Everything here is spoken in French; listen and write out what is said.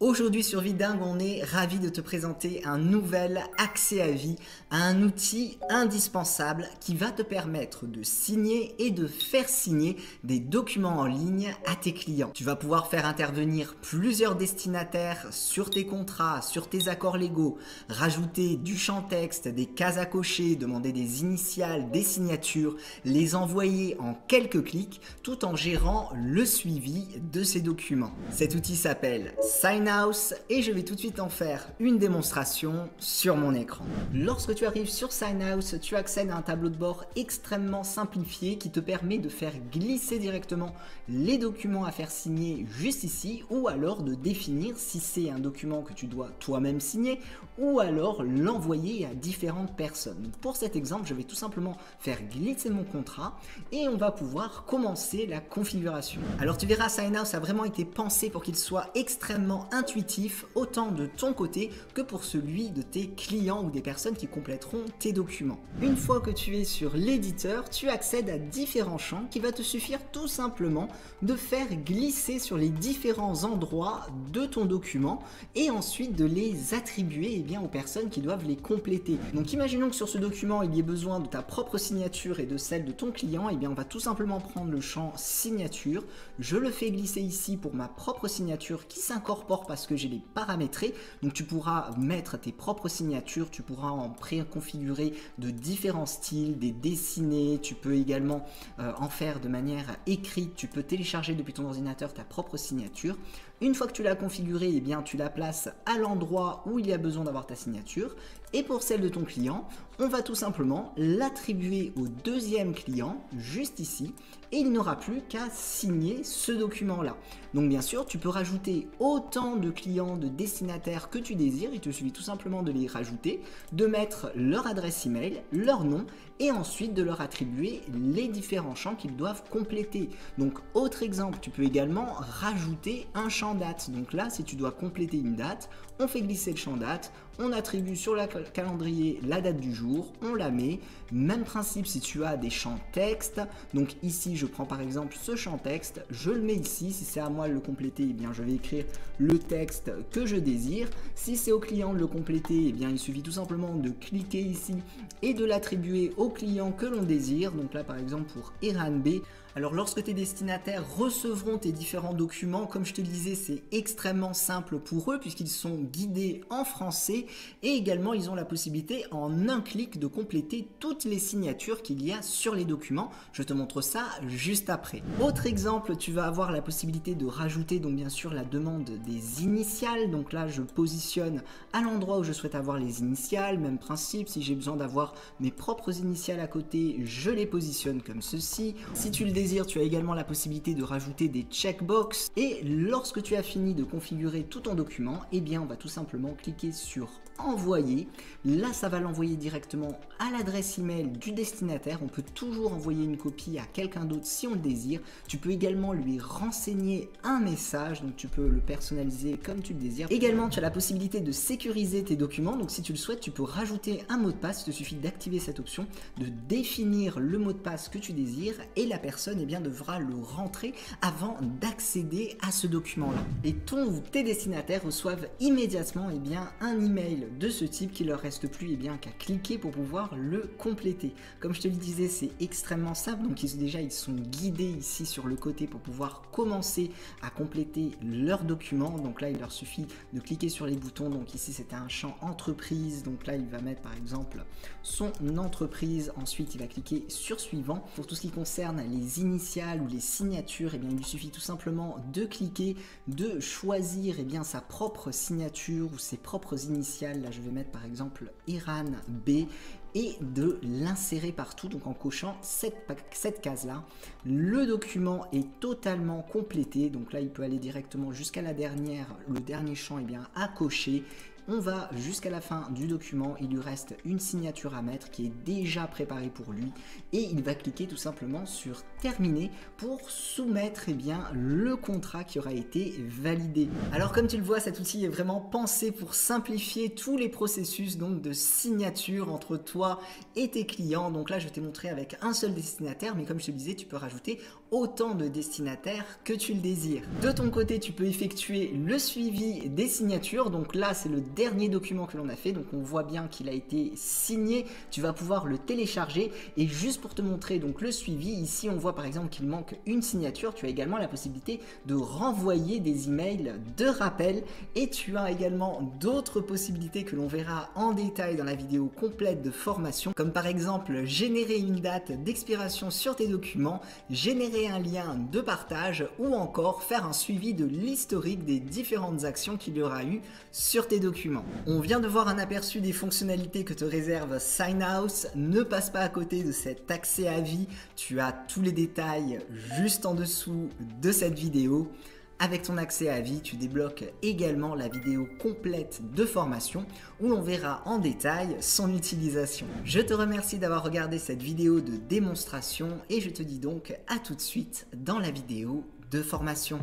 Aujourd'hui sur Vidingue, on est ravi de te présenter un nouvel accès à vie, un outil indispensable qui va te permettre de signer et de faire signer des documents en ligne à tes clients. Tu vas pouvoir faire intervenir plusieurs destinataires sur tes contrats, sur tes accords légaux, rajouter du champ texte, des cases à cocher, demander des initiales, des signatures, les envoyer en quelques clics tout en gérant le suivi de ces documents. Cet outil s'appelle Sign et je vais tout de suite en faire une démonstration sur mon écran. Lorsque tu arrives sur Signhouse, tu accèdes à un tableau de bord extrêmement simplifié qui te permet de faire glisser directement les documents à faire signer juste ici, ou alors de définir si c'est un document que tu dois toi-même signer ou alors l'envoyer à différentes personnes. Donc pour cet exemple, je vais tout simplement faire glisser mon contrat et on va pouvoir commencer la configuration. Alors tu verras, Signhouse a vraiment été pensé pour qu'il soit extrêmement intuitif, autant de ton côté que pour celui de tes clients ou des personnes qui compléteront tes documents. Une fois que tu es sur l'éditeur, tu accèdes à différents champs qui va te suffire tout simplement de faire glisser sur les différents endroits de ton document et ensuite de les attribuer aux personnes qui doivent les compléter. Donc imaginons que sur ce document il y ait besoin de ta propre signature et de celle de ton client, on va tout simplement prendre le champ signature, je le fais glisser ici pour ma propre signature qui s'incorpore parce que j'ai les paramétrés. Donc tu pourras mettre tes propres signatures, tu pourras en préconfigurer de différents styles, des dessinés, tu peux également en faire de manière écrite, tu peux télécharger depuis ton ordinateur ta propre signature. Une fois que tu l'as configurée, tu la places à l'endroit où il y a besoin d'avoir ta signature. Et pour celle de ton client, on va tout simplement l'attribuer au deuxième client, juste ici, et il n'aura plus qu'à signer ce document-là. Donc bien sûr, tu peux rajouter autant de clients, de destinataires que tu désires, il te suffit tout simplement de les rajouter, de mettre leur adresse email, leur nom, et ensuite de leur attribuer les différents champs qu'ils doivent compléter. Donc autre exemple, tu peux également rajouter un champ date. Donc là, si tu dois compléter une date, on fait glisser le champ date, on attribue sur le calendrier la date du jour, on la met. Même principe si tu as des champs texte. Donc ici, je prends par exemple ce champ texte, je le mets ici. Si c'est à moi de le compléter, je vais écrire le texte que je désire. Si c'est au client de le compléter, il suffit tout simplement de cliquer ici et de l'attribuer au client que l'on désire. Donc là, par exemple, pour Iran B. Alors lorsque tes destinataires recevront tes différents documents, comme je te le disais, c'est extrêmement simple pour eux puisqu'ils sont guidés en français et également ils ont la possibilité en un clic de compléter toutes les signatures qu'il y a sur les documents. Je te montre ça juste après. Autre exemple, tu vas avoir la possibilité de rajouter donc bien sûr la demande des initiales. Donc là, je positionne à l'endroit où je souhaite avoir les initiales. Même principe, si j'ai besoin d'avoir mes propres initiales à côté, je les positionne comme ceci. Si tu le désires, tu as également la possibilité de rajouter des checkbox et lorsque tu as fini de configurer tout ton document, on va tout simplement cliquer sur envoyer. Là, ça va l'envoyer directement à l'adresse email du destinataire. On peut toujours envoyer une copie à quelqu'un d'autre si on le désire. Tu peux également lui renseigner un message, donc tu peux le personnaliser comme tu le désires. Également, tu as la possibilité de sécuriser tes documents. Donc si tu le souhaites, tu peux rajouter un mot de passe. Il te suffit d'activer cette option, de définir le mot de passe que tu désires et la personne devra le rentrer avant d'accéder à ce document-là. Et tes destinataires reçoivent immédiatement un email de ce type qui leur reste plus qu'à cliquer pour pouvoir le compléter. Comme je te le disais, c'est extrêmement simple. Donc ils sont guidés ici sur le côté pour pouvoir commencer à compléter leurs documents. Donc là, il leur suffit de cliquer sur les boutons. Donc ici, c'était un champ entreprise. Donc là, il va mettre par exemple son entreprise. Ensuite, il va cliquer sur suivant. Pour tout ce qui concerne les initiales ou les signatures, il lui suffit tout simplement de cliquer, de choisir sa propre signature ou ses propres initiales. Là, je vais mettre par exemple Iran B et de l'insérer partout, donc en cochant cette case-là. Le document est totalement complété, donc là, il peut aller directement jusqu'à le dernier champ à cocher. On va jusqu'à la fin du document, il lui reste une signature à mettre qui est déjà préparée pour lui et il va cliquer tout simplement sur terminer pour soumettre le contrat qui aura été validé. Alors comme tu le vois, cet outil est vraiment pensé pour simplifier tous les processus donc de signature entre toi et tes clients. Donc là, je t'ai montré avec un seul destinataire, mais comme je te disais, tu peux rajouter autant de destinataires que tu le désires. De ton côté, tu peux effectuer le suivi des signatures. Donc là, c'est le dernier document que l'on a fait. Donc on voit bien qu'il a été signé. Tu vas pouvoir le télécharger. Et juste pour te montrer donc le suivi, ici on voit par exemple qu'il manque une signature. Tu as également la possibilité de renvoyer des emails de rappel. Et tu as également d'autres possibilités que l'on verra en détail dans la vidéo complète de formation, comme par exemple générer une date d'expiration sur tes documents, générer un lien de partage ou encore faire un suivi de l'historique des différentes actions qu'il y aura eu sur tes documents. On vient de voir un aperçu des fonctionnalités que te réserve Sign-House. Ne passe pas à côté de cet accès à vie, tu as tous les détails juste en dessous de cette vidéo. Avec ton accès à vie, tu débloques également la vidéo complète de formation où l'on verra en détail son utilisation. Je te remercie d'avoir regardé cette vidéo de démonstration et je te dis donc à tout de suite dans la vidéo de formation.